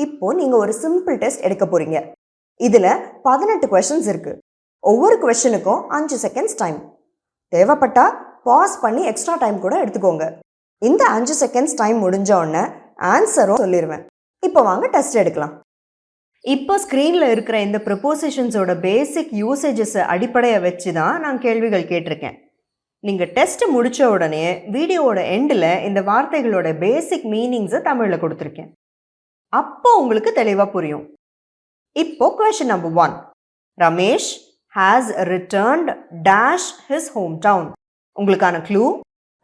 இப்போ நீங்க ஒரு சிம்பிள் டெஸ்ட் எடுக்க போறீங்க. இதுல 18 கொஸ்டின்ஸ் இருக்கு. ஒவ்வொரு கொஸ்டினுக்கும் 5 செகண்ட்ஸ் டைம். தேவைப்பட்டா பாஸ் பண்ணி எக்ஸ்ட்ரா டைம் கூட எடுத்துக்கோங்க. இந்த 5 செகண்ட்ஸ் டைம் முடிஞ்ச உடனே ஆன்சரும் சொல்லிடுவேன். இப்போ வாங்க டெஸ்ட் எடுக்கலாம். இப்போ ஸ்க்ரீனில் இருக்கிற இந்த ப்ரொபோசிஷன்ஸோட பேசிக் யூசேஜஸை அடிப்படையை வச்சு தான் நான் கேள்விகள் கேட்டிருக்கேன். நீங்கள் டெஸ்ட் முடித்த உடனே வீடியோவோட எண்டில் இந்த வார்த்தைகளோட பேசிக் மீனிங்ஸை தமிழில் கொடுத்துருக்கேன். அப்போ உங்களுக்கு தெளிவாக புரியும். இப்போ question number 1. Ramesh has returned dash his hometown. உங்களுக்கான க்ளூ,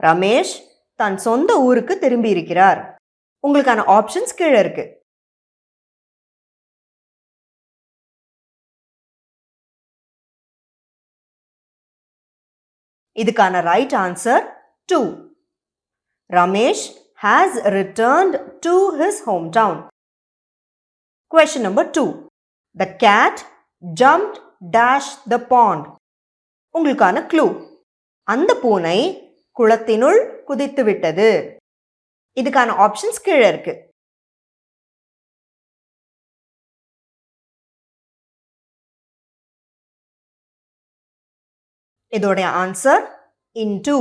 ரமேஷ் தன் சொந்த ஊருக்கு திரும்பி இருக்கிறார். உங்களுக்கான ஆப்ஷன்ஸ் கீழே இருக்கு. இதுக்கான right answer 2. Ramesh has returned to his hometown. Question number 2. The cat jumped dash the pond. உங்களுக்கான க்ளூ, அந்த பூனை குளத்தினுள் குதித்து விட்டது. இதுக்கான ஆப்ஷன்ஸ் கீழே இருக்கு. இதோட answer into.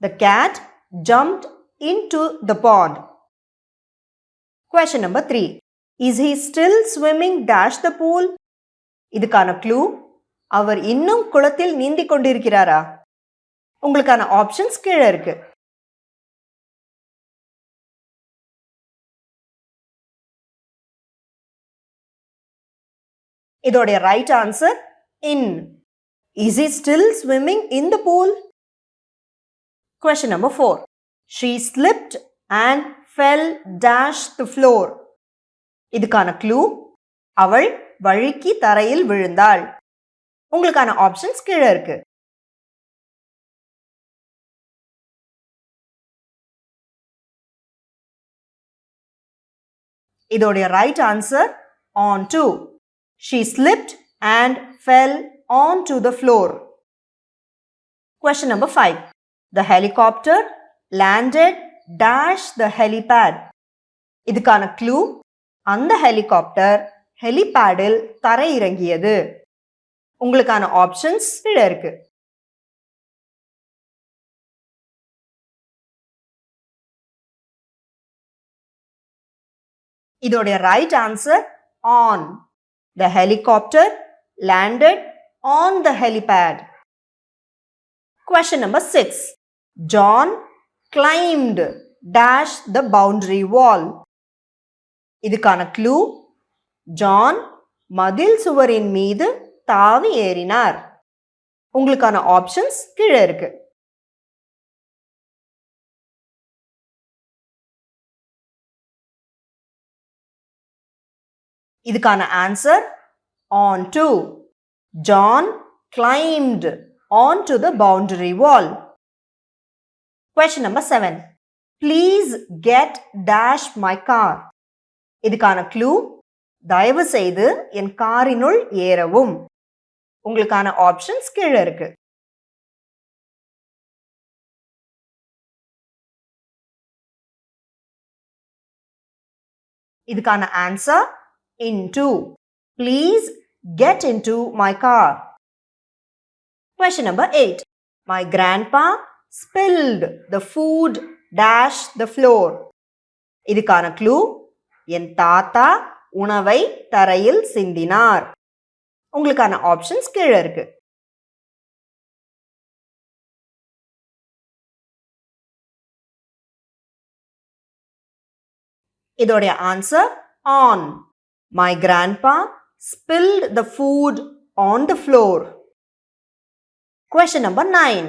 The cat jumped into the pond. Question number 3. Is he still swimming dash the pool? இதுக்கான க்ளூ, அவர் இன்னும் குளத்தில் நீந்திக் கொண்டிருக்கிறாரா? உங்களுக்கான ஆப்ஷன்ஸ் கீழே இருக்கு. இதோட right answer in. Is he still swimming in the pool? Question number 4. She slipped and fell dash the floor. இதுக்கான clue, அவள் வழுக்கி தரையில் விழுந்தாள். உங்களுக்கான ஆப்ஷன்ஸ் கீழே இருக்கு. இதோட right answer onto. She slipped and fell onto the floor. Question number 5. The helicopter landed dash the helipad. இதுக்கான clue, அந்த ஹெலிகாப்டர் ஹெலிபேடில் தரை இறங்கியது. உங்களுக்கான ஆப்ஷன்ஸ் கீழே இருக்கு. இதோட right answer on. The helicopter landed on the helipad. Question number 6. John climbed dash the boundary wall. இதுக்கான clue, John மதில் சுவரின் மீது தாவி ஏறினார். உங்களுக்கான ஆப்ஷன்ஸ் கீழே இருக்கு. இதுக்கான answer onto. John climbed onto the boundary wall. Question number 7. Please get dash my car. இதுக்கான க்ளூ, தயவு செய்து என் காரினுள் ஏறவும். உங்களுக்கான ஆப்ஷன்ஸ் கீழே இருக்கு. இதுக்கான answer into. Please get into my car. Question number 8. My grandpa spilled the food dash the floor. இதுக்கான clue, என் தாத்தா உணவை தரையில் சிந்தினார். உங்களுக்கான ஆப்ஷன்ஸ் கீழே இருக்கு. இதோட answer on. My grandpa spilled the food on the floor. Question number 9.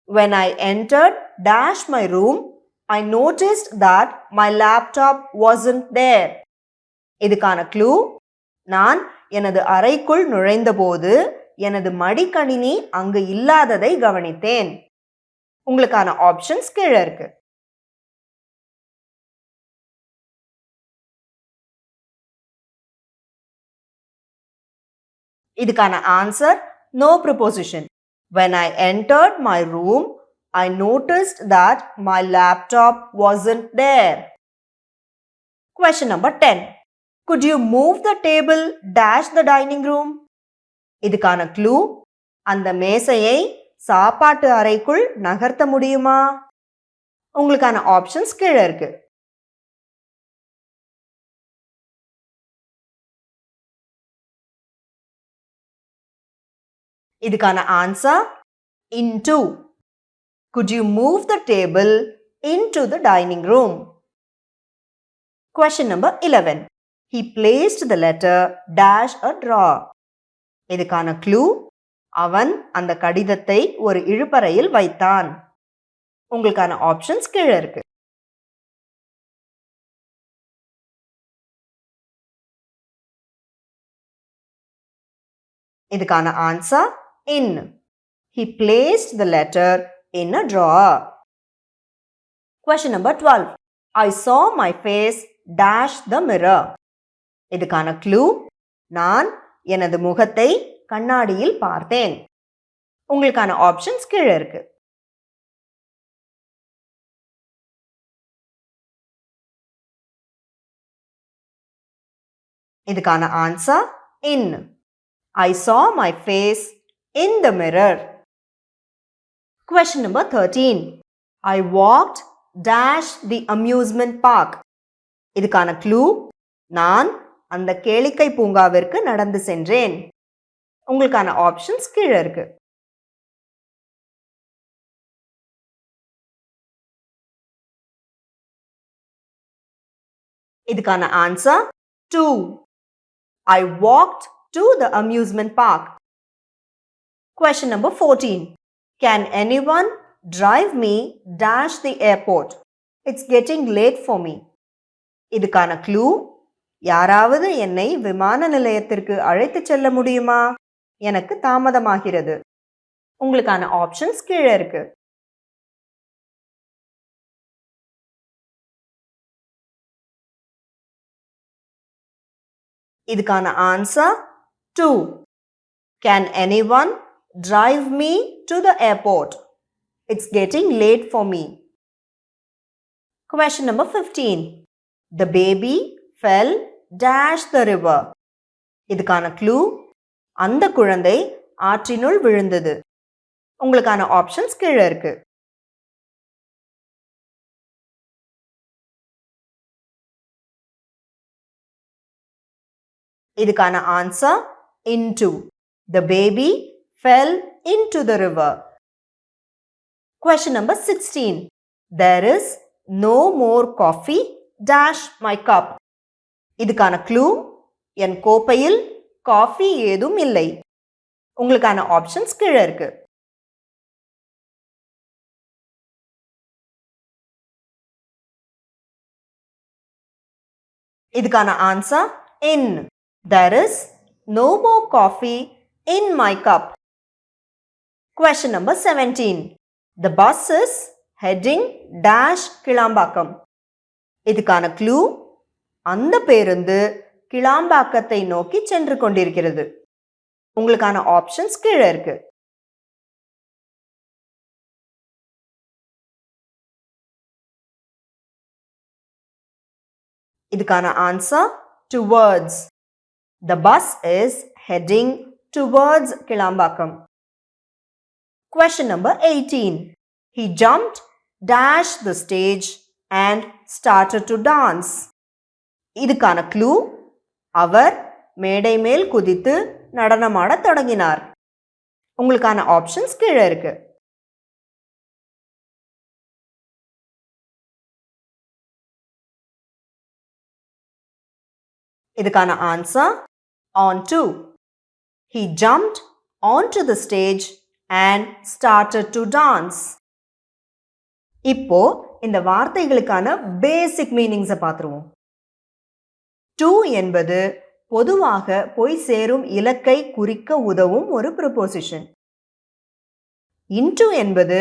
When I entered dash my room, I noticed that my laptop wasn't there. இதுக்கான clue, நான் எனது அறைக்குள் நுழைந்தபோது எனது மடிக்கணினி அங்கு இல்லாததை கவனித்தேன். உங்களுக்கான ஆப்ஷன்ஸ் கீழே இருக்கு. இதுக்கான answer no preposition. When I entered my room, I noticed that my laptop wasn't there. Question number 10. Could you move the table dash the dining room? இதுக்கான க்ளூ, அந்த மேசையை சாப்பாட்டு அறைக்குள் நகர்த்த முடியுமா? உங்களுக்கான ஆப்ஷன்ஸ் கீழே இருக்கு. இதுக்கான answer into. Could you move the table into the dining room? Question number 11. He placed the letter dash a drawer. இதுக்கான க்ளூ, அவன் அந்த கடிதத்தை ஒரு இழுப்பறையில் வைத்தான். உங்களுக்கான ஆப்ஷன்ஸ் கீழே இருக்கு. இதுக்கான answer in. He placed the letter in a drawer. Question number 12. I saw my face dash the mirror. இதுக்கான க்ளூ, நான் எனது முகத்தை கண்ணாடியில் பார்த்தேன். உங்களுக்கான ஆப்ஷன்ஸ் கீழே இருக்கு. இதுக்கான answer in. I saw my face in the mirror. Question number 13. I walked dash the amusement park. இதுக்கான க்ளூ, நான் அந்த கேளிக்கை பூங்காவிற்கு நடந்து சென்றேன். உங்களுக்கான ஆப்ஷன்ஸ் கீழே இருக்கு. இதுக்கான answer 2. I walked to the amusement park. Question number 14. Can anyone drive me dash the airport? It's getting late for me. இதுக்கான க்ளூ, யாராவது என்னை விமான நிலையத்திற்கு அழைத்து செல்ல முடியுமா? எனக்கு தாமதமாகிறது. உங்களுக்கான ஆப்ஷன்ஸ் கீழே இருக்கு. இதுக்கான answer 2. Can anyone drive me to the airport? It's getting late for me. Question number 15. The baby fell dash the river. இதுக்கான க்ளூ, அந்த குழந்தை ஆற்றினுள் விழுந்தது. உங்களுக்கான ஆப்ஷன்ஸ் கீழே இருக்கு. இதுக்கான answer into. The baby fell into the river. Question number 16. There is no more coffee dash my cup. இதுக்கான clue, என் கோப்பையில் காஃபி ஏதும் இல்லை. உங்களுக்கான ஆப்ஷன்ஸ் கீழே இருக்கு. இதுக்கான answer in. There is no more coffee in my cup. Question number 17. The bus is heading dash Kilambakkam. இதுக்கான clue, அந்த பேருந்து கிளாம்பாக்கத்தை நோக்கி சென்று கொண்டிருக்கிறது. உங்களுக்கான ஆப்ஷன்ஸ் கீழே இருக்கு. இதுக்கான answer towards. The bus is heading towards Kilambakkam. Question number 18. He jumped dash the stage and started to dance. இதுக்கான க்ளூ, அவர் மேடை மேல் குதித்து நடனமாடத் தொடங்கினார். உங்களுக்கான ஆப்ஷன்ஸ் கீழே இருக்கு. இதுக்கான answer onto. He jumped onto the stage and started to dance. இப்போ இந்த வார்த்தைகளுக்கான பேசிக் மீனிங்ஸை பார்த்துருவோம். to என்பது பொதுவாக போய் சேரும் இலக்கை குறிக்க உதவும் ஒரு ப்ரிபோசிஷன். into என்பது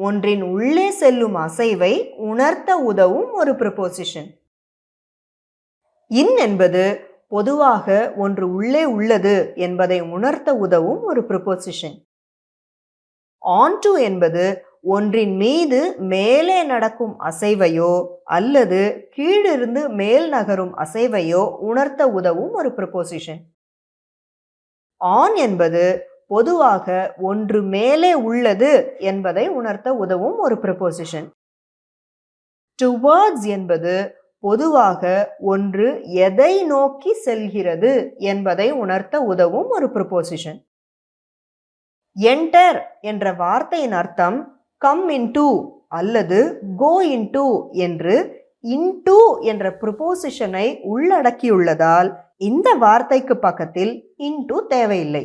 ஒன்றின் உள்ளே செல்லும் அசைவை உணர்த்த உதவும் ஒரு ப்ரிபோசிஷன். in என்பது பொதுவாக ஒன்று உள்ளே உள்ளது என்பதை உணர்த்த உதவும் ஒரு ப்ரிபோசிஷன். onto என்பது ஒன்றின் மீது மேலே நடக்கும் அசைவையோ அல்லது கீழிருந்து மேல் நகரும் அசைவையோ உணர்த்த உதவும் ஒரு ப்ரிபோசிஷன். ஆன் என்பது பொதுவாக ஒன்று மேலே உள்ளது என்பதை உணர்த்த உதவும் ஒரு ப்ரிபோசிஷன். டுவர்ட்ஸ் என்பது பொதுவாக ஒன்று எதை நோக்கி செல்கிறது என்பதை உணர்த்த உதவும் ஒரு ப்ரிபோசிஷன். என்டர் என்ற வார்த்தையின் அர்த்தம் கம் இன்டு அல்லது கோ இன்டு என்று இன்டு என்ற ப்ரிபோசிஷனை உள்ளடக்கியுள்ளதால் இந்த வார்த்தைக்கு பக்கத்தில் இன்டு தேவையில்லை.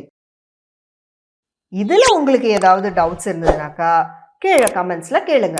இதுல உங்களுக்கு ஏதாவது டவுட்ஸ் இருந்ததுனாக்கா கீழே கமெண்ட்ஸ்ல கேளுங்க.